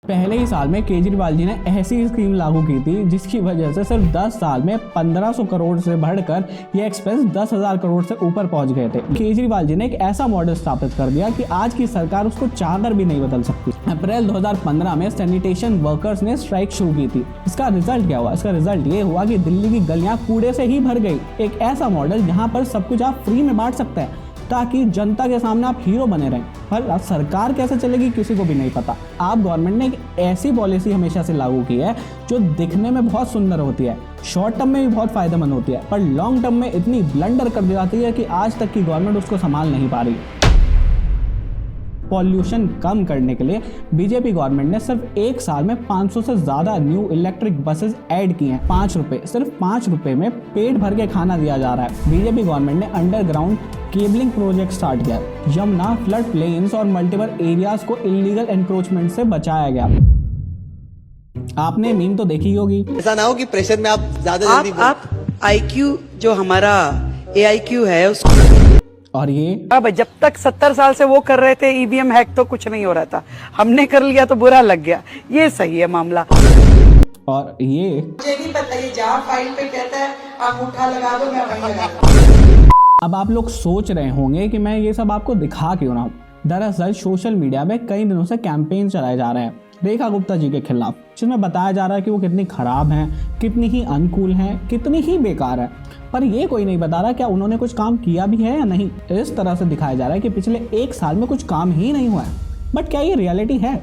पहले ही साल में केजरीवाल जी ने ऐसी स्कीम लागू की थी जिसकी वजह से सिर्फ 10 साल में 1500 करोड़ से बढ़कर ये एक्सपेंस 10,000 करोड़ से ऊपर पहुंच गए थे। केजरीवाल जी ने एक ऐसा मॉडल स्थापित कर दिया कि आज की सरकार उसको चाहकर भी नहीं बदल सकती। अप्रैल 2015 में सैनिटेशन वर्कर्स ने स्ट्राइक शुरू की थी। इसका रिजल्ट क्या हुआ? इसका रिजल्ट ये हुआ कि दिल्ली की गलियां कूड़े से ही भर गई। एक ऐसा मॉडल जहाँ पर सब कुछ आप फ्री में बांट सकते हैं ताकि जनता के सामने आप हीरो बने रहें। पर सरकार कैसे चलेगी किसी को भी नहीं पता। आप गवर्नमेंट ने एक ऐसी पॉलिसी हमेशा से लागू की है जो दिखने में बहुत सुंदर होती है, शॉर्ट टर्म में भी बहुत फायदेमंद होती है, पर लॉन्ग टर्म में इतनी ब्लंडर कर दी जाती है कि आज तक की गवर्नमेंट उसको संभाल नहीं पा रही। पॉल्यूशन कम करने के लिए बीजेपी गवर्नमेंट ने सिर्फ एक साल में 500 से ज्यादा न्यू इलेक्ट्रिक बसेस ऐड किए हैं। 5 रुपए, सिर्फ 5 रुपए में पेट भर के खाना दिया जा रहा है। बीजेपी गवर्नमेंट ने अंडरग्राउंड केबलिंग प्रोजेक्ट स्टार्ट किया। यमुना फ्लड प्लेन्स और मल्टीपल एरियाज को इलीगल एनक्रोचमेंट से बचाया गया। आपने मीम तो देखी होगी। ऐसा ना हो कि प्रेशर में आप ज्यादा जल्दी आप IQ जो हमारा AIQ है उसको, और ये अब जब तक 70 साल से वो कर रहे थे EVM हैक तो कुछ नहीं हो रहा था, हमने कर लिया तो बुरा लग गया। ये सही है मामला। और ये मुझे नहीं पता, ये जहाँ फाइल पे कहता है आप उठा लगा दो, मैं वहीं लगा दूं। अब आप लोग सोच रहे होंगे कि मैं ये सब आपको दिखा क्यों रहा हूँ। दरअसल सोशल मीडिया में कई दिनों से कैंपेन चलाए जा रहे हैं रेखा गुप्ता जी के खिलाफ, जिसमें बताया जा रहा है कि वो कितनी खराब हैं, कितनी ही अनकूल हैं, कितनी ही बेकार है। पर ये कोई नहीं बता रहा क्या उन्होंने कुछ काम किया भी है या नहीं। इस तरह से दिखाया जा रहा है कि पिछले एक साल में कुछ काम ही नहीं हुआ है। बट क्या ये रियलिटी है?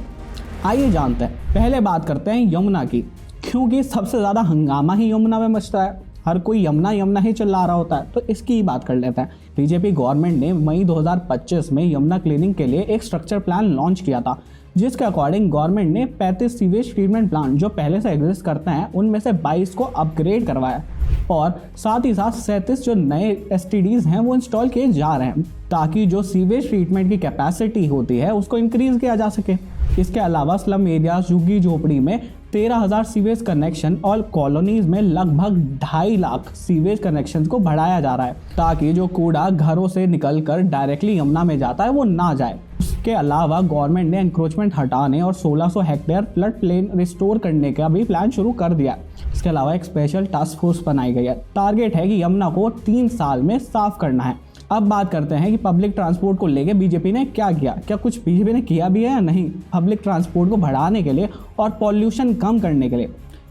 आइए जानते हैं। पहले बात करते हैं यमुना की, क्योंकि सबसे ज़्यादा हंगामा ही यमुना में मचता है। हर कोई यमुना यमुना ही चिल्ला रहा होता है, तो इसकी ही बात कर लेते हैं। बीजेपी गवर्नमेंट ने मई 2025 में यमुना क्लीनिंग के लिए एक स्ट्रक्चर प्लान लॉन्च किया था, जिसके अकॉर्डिंग गवर्नमेंट ने 35 सीवेज ट्रीटमेंट प्लांट जो पहले से एग्जिस्ट करते हैं उनमें से 22 को अपग्रेड करवाया और साथ ही साथ 37 जो नए STDs हैं वो इंस्टॉल किए जा रहे हैं ताकि जो सीवेज ट्रीटमेंट की कैपेसिटी होती है उसको इंक्रीज किया जा सके। इसके अलावा स्लम एरिया झुग्गी झोपड़ी में 13,000 सीवेज कनेक्शन और कॉलोनीज में लगभग 2.5 लाख सीवेज कनेक्शन को बढ़ाया जा रहा है ताकि जो कूड़ा घरों से निकलकर डायरेक्टली यमुना में जाता है वो ना जाए। इसके अलावा गवर्नमेंट ने एंक्रोचमेंट हटाने और 1600 हेक्टेयर फ्लड प्लेन रिस्टोर करने का भी प्लान शुरू कर दिया। इसके अलावा एक स्पेशल टास्क फोर्स बनाई गई है। टारगेट है कि यमुना को 3 साल में साफ करना है। अब बात करते हैं कि पब्लिक ट्रांसपोर्ट को लेके बीजेपी ने क्या किया। क्या कुछ बीजेपी ने किया भी है या नहीं पब्लिक ट्रांसपोर्ट को बढ़ाने के लिए और पॉल्यूशन कम करने के लिए?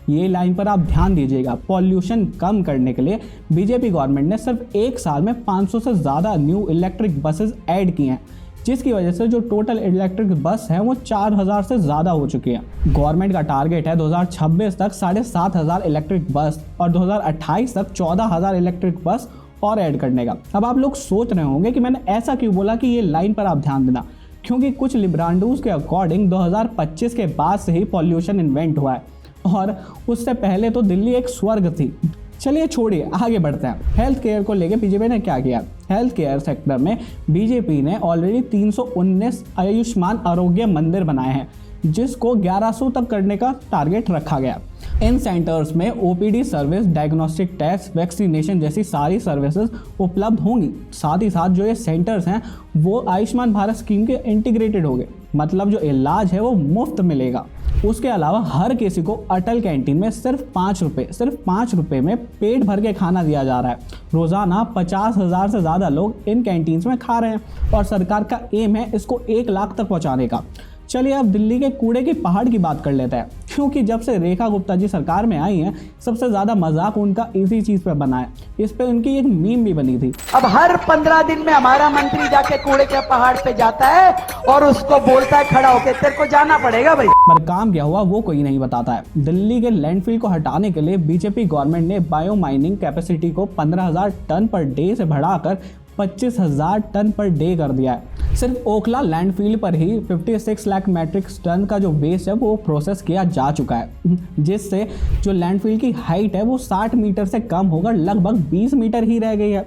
ये लाइन पर आप ध्यान दीजिएगा। पॉल्यूशन कम करने के लिए बीजेपी गवर्नमेंट ने सिर्फ एक साल में 500 से ज़्यादा न्यू इलेक्ट्रिक बसेस ऐड की हैं, जिसकी वजह से जो टोटल इलेक्ट्रिक बस है वो 4,000 से ज़्यादा हो चुकी है। गवर्नमेंट का टारगेट है 2026 तक 7,500 इलेक्ट्रिक बस और 2028 तक 14,000 इलेक्ट्रिक बस और ऐड करने का। अब आप लोग सोच रहे होंगे कि मैंने ऐसा क्यों बोला कि ये लाइन पर आप ध्यान देना, क्योंकि कुछ लिब्रांडूज के अकॉर्डिंग 2025 के बाद से ही पॉल्यूशन इन्वेंट हुआ है और उससे पहले तो दिल्ली एक स्वर्ग थी। चलिए छोड़िए, आगे बढ़ते हैं। हेल्थ केयर को लेके बीजेपी ने क्या किया? हेल्थ केयर सेक्टर में बीजेपी ने ऑलरेडी 319 आयुष्मान आरोग्य मंदिर बनाए हैं, जिसको 1100 तक करने का टारगेट रखा गया। इन सेंटर्स में OPD service, diagnostic test, vaccination जैसी सारी सर्विसेज उपलब्ध होंगी। साथ ही साथ जो ये सेंटर्स हैं वो आयुष्मान भारत स्कीम के इंटीग्रेटेड हो गए, मतलब जो इलाज है वो मुफ्त मिलेगा। उसके अलावा हर किसी को अटल कैंटीन में सिर्फ 5 रुपए में पेट भर के खाना दिया जा रहा है। रोज़ाना 50,000 से ज़्यादा लोग इन कैंटीन्स में खा रहे हैं और सरकार का एम है इसको 1 लाख तक पहुंचाने का। चलिए अब दिल्ली के कूड़े की पहाड़ की बात कर लेते हैं, क्योंकि जब से रेखा गुप्ता जी सरकार में आई हैं सबसे ज़्यादा मजाक उनका इसी चीज़ पे बना है। इस पे उनकी एक मीम भी बनी थी। अब हर 15 दिन में हमारा मंत्री जाके कूड़े के पहाड़ पे जाता है और उसको बोलता है खड़ा होके तेरे को जाना पड़ेगा भाई। पर काम क्या हुआ वो कोई नहीं बताता है। दिल्ली के लैंडफिल को हटाने के लिए बीजेपी गवर्नमेंट ने बायो माइनिंग कैपेसिटी को 15,000 टन पर डे से बढ़ाकर 25,000 टन पर डे कर दिया है। सिर्फ ओखला लैंडफिल पर ही 56 लाख मैट्रिक टन का जो वेस्ट है वो प्रोसेस किया जा चुका है, जिससे जो लैंडफिल की हाइट है वो 60 मीटर से कम होकर लगभग 20 मीटर ही रह गई है।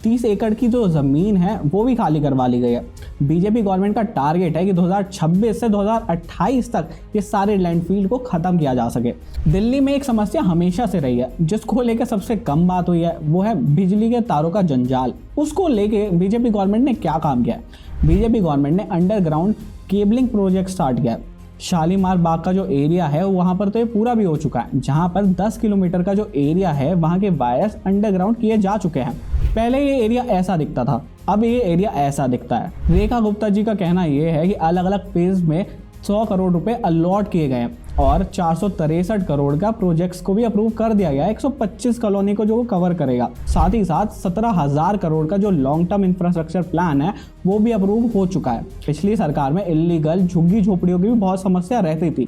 30 एकड़ की जो ज़मीन है वो भी खाली करवा ली गई है। बीजेपी गवर्नमेंट का टारगेट है कि 2026 से 2028 तक ये सारे लैंडफिल को ख़त्म किया जा सके। दिल्ली में एक समस्या हमेशा से रही है जिसको लेकर सबसे कम बात हुई है, वो है बिजली के तारों का जंजाल। उसको लेके बीजेपी गवर्नमेंट ने क्या काम किया है? बीजेपी गवर्नमेंट ने अंडरग्राउंड केबलिंग प्रोजेक्ट स्टार्ट किया है। शालीमार बाग का जो एरिया है वहाँ पर तो ये पूरा भी हो चुका है, जहाँ पर 10 किलोमीटर का जो एरिया है वहाँ के वायर्स अंडरग्राउंड किए जा चुके हैं। पहले ये एरिया ऐसा दिखता था, अब ये एरिया ऐसा दिखता है। रेखा गुप्ता जी का कहना ये है कि अलग अलग फेज में 100 करोड़ रुपए अलॉट किए गए हैं और 463 करोड़ का प्रोजेक्ट्स को भी अप्रूव कर दिया गया, 125 कॉलोनी को जो कवर करेगा। साथ ही साथ 17,000 करोड़ का जो लॉन्ग टर्म इंफ्रास्ट्रक्चर प्लान है वो भी अप्रूव हो चुका है। पिछली सरकार में इलीगल झुग्गी झोपड़ियों की भी बहुत समस्या रहती थी,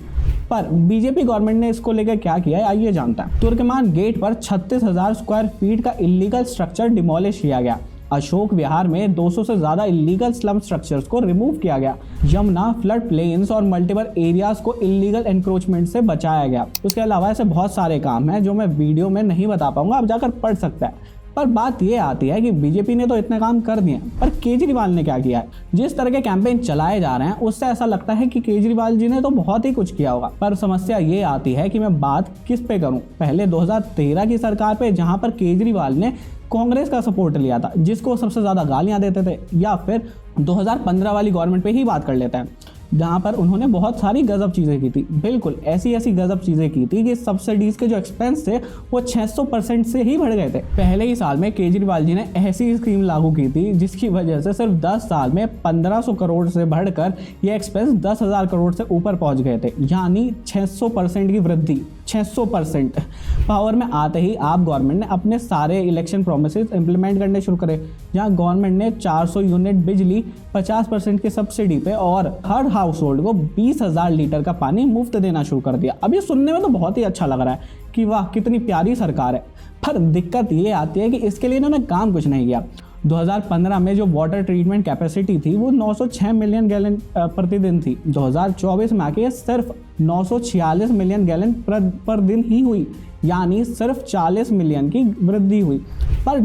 पर बीजेपी गवर्नमेंट ने इसको लेकर क्या किया है आइए जानते हैं। तुर्कमान गेट पर 36,000 स्क्वायर फीट का इलीगल स्ट्रक्चर डिमोलिश किया गया। अशोक विहार में 200 से ज्यादा इलीगल स्लम स्ट्रक्चर्स को रिमूव किया गया। यमुना फ्लड प्लेन्स और मल्टीपल एरियाज को इलीगल एनक्रोचमेंट से बचाया गया। उसके अलावा ऐसे बहुत सारे काम हैं जो मैं वीडियो में नहीं बता पाऊंगा, आप जाकर पढ़ सकते हैं। पर बात ये आती है कि बीजेपी ने तो इतने काम कर दिए, पर केजरीवाल ने क्या किया है? जिस तरह के कैंपेन चलाए जा रहे हैं उससे ऐसा लगता है कि केजरीवाल जी ने तो बहुत ही कुछ किया होगा। पर समस्या ये आती है कि मैं बात किस पे करूं? पहले 2013 की सरकार पे, जहां पर केजरीवाल ने कांग्रेस का सपोर्ट लिया था, जिसको सबसे ज्यादा गालियां देते थे, या फिर 2015 वाली गवर्नमेंट पे ही बात कर लेते हैं, जहाँ पर उन्होंने बहुत सारी गजब चीज़ें की थी। बिल्कुल ऐसी गजब चीज़ें की थी कि सब्सिडीज के जो एक्सपेंस थे वो 600% से ही बढ़ गए थे। पहले ही साल में केजरीवाल जी ने ऐसी स्कीम लागू की थी जिसकी वजह से सिर्फ 10 साल में 1500 करोड़ से बढ़कर ये एक्सपेंस 10,000 करोड़ से ऊपर पहुंच गए थे, यानी 600% की वृद्धि। 600%। पावर में आते ही आप गवर्नमेंट ने अपने सारे इलेक्शन प्रोमिसेस इंप्लीमेंट करने शुरू करे, जहाँ गवर्नमेंट ने 400 यूनिट बिजली 50% की सब्सिडी पे और हर हाउस होल्ड को 20,000 लीटर का पानी मुफ्त देना शुरू कर दिया। अब ये सुनने में तो बहुत ही अच्छा लग रहा है कि वाह कितनी प्यारी सरकार है, पर दिक्कत ये आती है कि इसके लिए इन्होंने काम कुछ नहीं किया। 2015 में जो वाटर ट्रीटमेंट कैपेसिटी थी वो 906 मिलियन गैलन प्रतिदिन थी। 2024 में आके सिर्फ 946 मिलियन गैलन पर दिन ही हुई, यानी सिर्फ 40 मिलियन की वृद्धि हुई। पर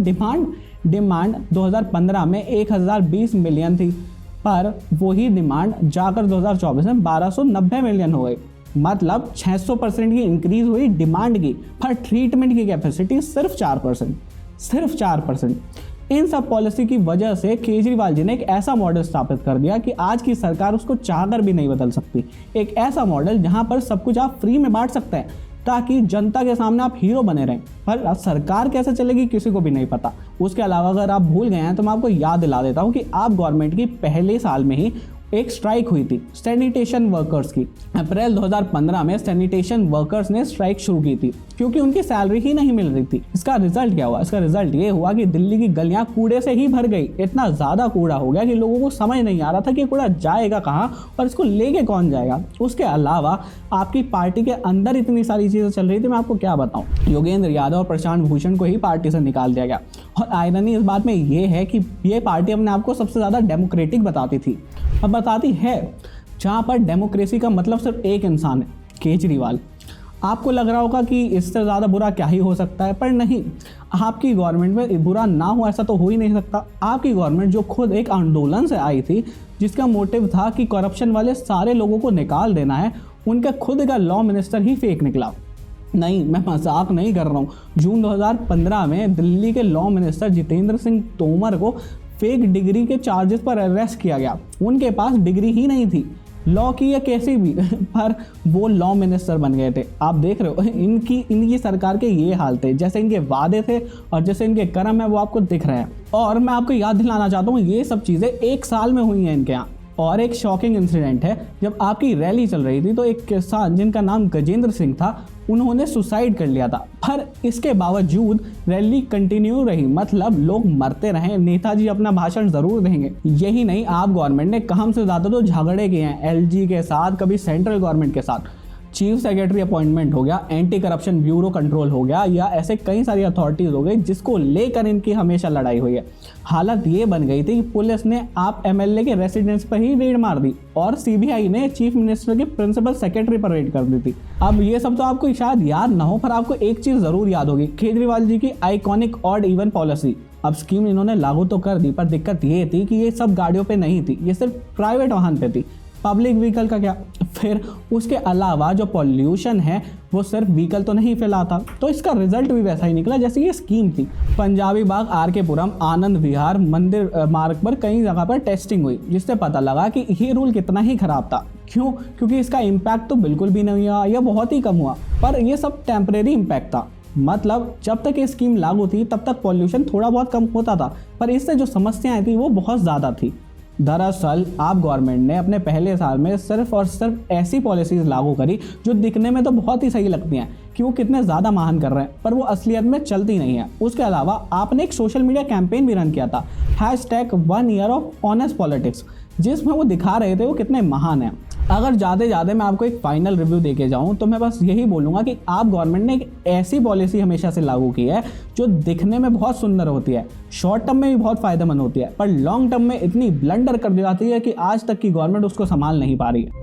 डिमांड 2015 में 1020 मिलियन थी, पर वही डिमांड जाकर 2024 में 1290 मिलियन हो गई। मतलब 600% की इंक्रीज हुई डिमांड की, पर ट्रीटमेंट की कैपेसिटी सिर्फ 4%। सिर्फ 4%। इन सब पॉलिसी की वजह से केजरीवाल जी ने एक ऐसा मॉडल स्थापित कर दिया कि आज की सरकार उसको चाहकर भी नहीं बदल सकती। एक ऐसा मॉडल जहां पर सब कुछ आप फ्री में बांट सकते हैं ताकि जनता के सामने आप हीरो बने रहें, पर सरकार कैसे चलेगी किसी को भी नहीं पता। उसके अलावा अगर आप भूल गए हैं तो मैं आपको याद दिला देता हूं कि आप गवर्नमेंट की पहले साल में ही एक स्ट्राइक हुई थी सैनिटेशन वर्कर्स की। अप्रैल 2015 में सैनिटेशन वर्कर्स ने स्ट्राइक शुरू की थी क्योंकि उनकी सैलरी ही नहीं मिल रही थी। इसका रिजल्ट क्या हुआ? इसका रिजल्ट ये हुआ कि दिल्ली की गलियां कूड़े से ही भर गई। इतना ज़्यादा कूड़ा हो गया कि लोगों को समझ नहीं आ रहा था कि कूड़ा जाएगा कहाँ और इसको लेके कौन जाएगा। उसके अलावा आपकी पार्टी के अंदर इतनी सारी चीज़ें चल रही थी, मैं आपको क्या बताऊँ। योगेंद्र यादव और प्रशांत भूषण को ही पार्टी से निकाल दिया गया। और आयरनी इस बात में ये है कि ये पार्टी अपने आप को सबसे ज़्यादा डेमोक्रेटिक बताती थी और बताती है, जहाँ पर डेमोक्रेसी का मतलब सिर्फ एक इंसान है, केजरीवाल। आपको लग रहा होगा कि इससे ज़्यादा बुरा क्या ही हो सकता है, पर नहीं, आपकी गवर्नमेंट में बुरा ना हो ऐसा तो हो ही नहीं सकता। आपकी गवर्नमेंट जो खुद एक आंदोलन से आई थी जिसका मोटिव था कि करप्शन वाले सारे लोगों को निकाल देना है, उनका खुद का लॉ मिनिस्टर ही फेक निकला। नहीं, मैं मजाक नहीं कर रहा हूँ। जून 2015 में दिल्ली के लॉ मिनिस्टर जितेंद्र सिंह तोमर को फेक डिग्री के चार्जेस पर अरेस्ट किया गया। उनके पास डिग्री ही नहीं थी लॉ की या कैसी भी, पर वो लॉ मिनिस्टर बन गए थे। आप देख रहे हो इनकी सरकार के ये हाल थे, जैसे इनके वादे थे और जैसे इनके कर्म है वो आपको दिख रहे हैं। और मैं आपको याद दिलाना चाहता हूँ ये सब चीज़ें एक साल में हुई हैं इनके यहाँ। और एक शॉकिंग इंसिडेंट है, जब आपकी रैली चल रही थी तो एक किसान जिनका नाम गजेंद्र सिंह था, उन्होंने सुसाइड कर लिया था। पर इसके बावजूद रैली कंटिन्यू रही, मतलब लोग मरते रहे, नेताजी अपना भाषण जरूर देंगे। यही नहीं, आप गवर्नमेंट ने कम से ज़्यादा तो झगड़े किए हैं एलजी के साथ, कभी सेंट्रल गवर्नमेंट के साथ। चीफ सेक्रेटरी अपॉइंटमेंट हो गया, एंटी करप्शन ब्यूरो कंट्रोल हो गया, या ऐसे कई सारी अथॉरिटीज हो गई जिसको लेकर इनकी हमेशा लड़ाई हुई है। हालत ये बन गई थी कि पुलिस ने आप एमएलए के रेसिडेंस पर ही रेड मार दी और सीबीआई ने चीफ मिनिस्टर के प्रिंसिपल सेक्रेटरी पर रेड कर दी थी। अब ये सब तो आपको शायद याद ना हो, पर आपको एक चीज जरूर याद होगी, केजरीवाल जी की आइकॉनिक ऑड इवन पॉलिसी। अब स्कीम इन्होंने लागू तो कर दी, पर दिक्कत ये थी कि ये सब गाड़ियों पे नहीं थी, ये सिर्फ प्राइवेट वाहन पे थी। पब्लिक व्हीकल का क्या? फिर उसके अलावा जो पॉल्यूशन है वो सिर्फ व्हीकल तो नहीं फैलाता, तो इसका रिजल्ट भी वैसा ही निकला जैसे ये स्कीम थी। पंजाबी बाग, आरके पुरम, आनंद विहार, मंदिर मार्ग पर कई जगह पर टेस्टिंग हुई, जिससे पता लगा कि ये रूल कितना ही खराब था। क्यों? क्योंकि इसका इम्पैक्ट तो बिल्कुल भी नहीं हुआ या बहुत ही कम हुआ, पर ये सब टेम्परेरी इम्पैक्ट था। मतलब जब तक ये स्कीम लागू थी तब तक पॉल्यूशन थोड़ा बहुत कम होता था, पर इससे जो समस्याएं थी वो बहुत ज़्यादा थी। दरअसल आप गवर्नमेंट ने अपने पहले साल में सिर्फ और सिर्फ ऐसी पॉलिसीज़ लागू करी जो दिखने में तो बहुत ही सही लगती हैं कि वो कितने ज़्यादा महान कर रहे हैं, पर वो असलियत में चलती नहीं है। उसके अलावा आपने एक सोशल मीडिया कैंपेन भी रन किया था, #1 year of honest politics, जिसमें वो दिखा रहे थे वो कितने महान हैं। अगर ज़्यादा मैं आपको एक फाइनल रिव्यू देके जाऊँ तो मैं बस यही बोलूँगा कि आप गवर्नमेंट ने एक ऐसी पॉलिसी हमेशा से लागू की है जो दिखने में बहुत सुंदर होती है, शॉर्ट टर्म में भी बहुत फ़ायदेमंद होती है, पर लॉन्ग टर्म में इतनी ब्लंडर कर दी जाती है कि आज तक की गवर्नमेंट उसको संभाल नहीं पा रही है।